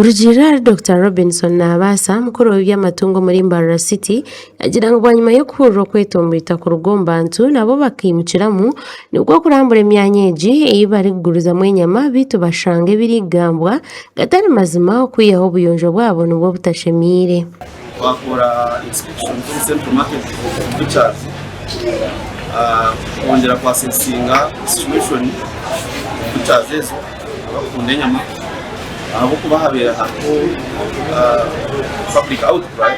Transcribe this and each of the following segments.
Urugira Dr. Robinson Nabasa mukuru w'amatungo muri Mbarara City agira ngo banyuma yo kurura kwetomberita ku rugombantu nabo bakimukiramu nibwo kurambura imyanyeji iyo bari kuguruza mu nyama bitu bashange birigambwa gatari mazima kwiyaho ubuyonjo bwabo nubwo butashemire wakora inspection kuri central market butchers kongera kwa sensinga situation butchers ezo bakunda nyama abo kubahabera hako public outcry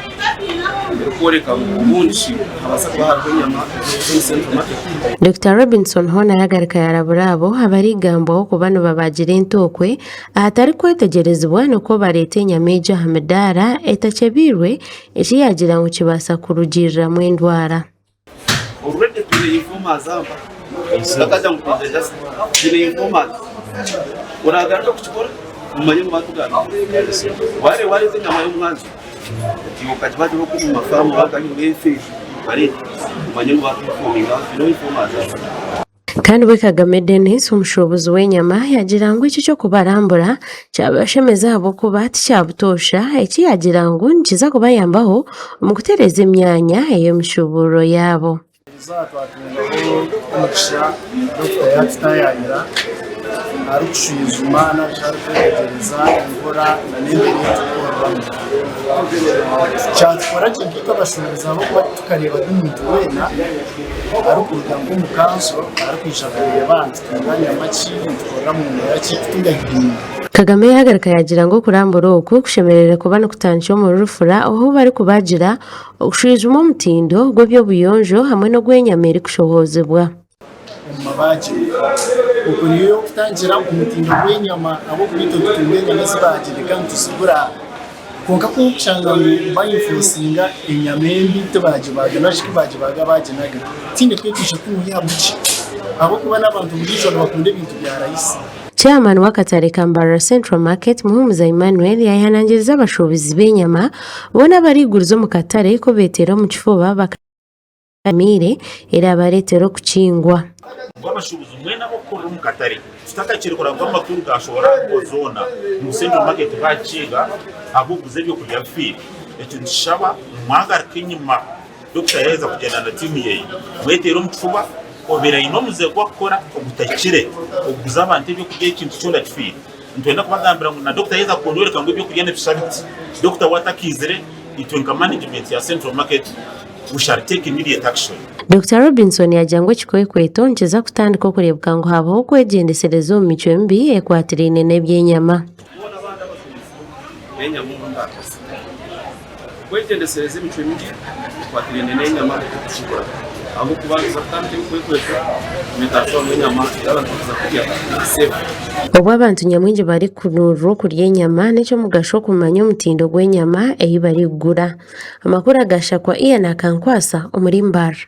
kureka umunshi abasaba harwe nyama kuri central market. Dr. Robinson hona yagarika yaraburabo abarigambo ko bano babagire intokwe ahatari kwetegerezwa nuko barete nyameja Hamdara etachebirwe eshi yagira ngo kibasa kurugirira mu indwara already tuli informa zamba isakaza mukunda just tuli informa uragaruka kuchikora umanye mubatugana wale zinyama y'umwanzi tibuka kibaje ko mu mafamu bakanye befe ari umanye mubatugana bino informa zamba. Kandi we Kagame Denis umushobozi w'enyama yagira ngo iki cyo kubarambura cyabashemeza abo kuba cyabutosha iki yagira ngo nkiza kubayambaho mu gutereza imyanya iyo mishoboro yabo zatwatungaho umugisha Dr. Yatayira arushizuma na jarwegereza ingora na n'ibindi tukorwamo cyatwara cyangwa abashobozi aho tukareba n'umuntu wena arukuruga ngo mukanso arukwishakurira bantu tunganya amaci tukora mu yaki tugahimba. Kagame yagarika yagira ngo kurambura uko kushemerera kubana kutanisho mu rufura aho bari kubagira ushizuma umutindo gwo byo buyonjo hamwe no gwenyamere kushobozebwa mabaje uko niyo kutangira umutindo gwenyama abo kubito tutungenya n'izibagire kandi tusigura konka ko cyangwa bayinfusinga inyamembi tubagibaga nashiki baga baginaga tinde kwitisha kumuya buci abo kuba n'abantu mujishoro bakunde ibintu bya rahisi. Chairman w'akatare ka Mbarara Central Market Muhumuza Emmanuel yahanangiriza abashobozi b'enyama bona bariguruzo mu katare ko betera mu kifuba bakamire era baretero kucingwa abashobozi mwena bakora mu katare tutakakire kurangwa amakuru gashobora kozona mu Central Market baciga abuguze byo kujya fili ecyo nshaba mwagarika inyuma Dr. yaheza kugenda na timu ye mwetero mu kifuba obera inomuze gwakora obutakire oguza abantu byo kujya ikintu cyo ndafiri ntwenda kubagambira na Dr. yeza kondoreka ngo ibyo kugenda bishabiti Dr. watakizere itwenka management ya Central Market we shall take immediate action. Dr. Robinson yajangwe chikwekweto ncheza kutandika kurebwa ngo habaho kwegendeserezo mu mico mbi ekwatirine n'ebyenyama kwegendesereza imico mbi ekwatirine n'enyama abo kubanza kandi kwekweto metaso n'enyama yarantuza kujya save obwo abantu nyamwinje bari kunuro kurya enyama n'icyo mugasho kumanya umutindo gw'enyama eyi bari gura amakuru agashakwa iya nakankwasa umuri Mbarara.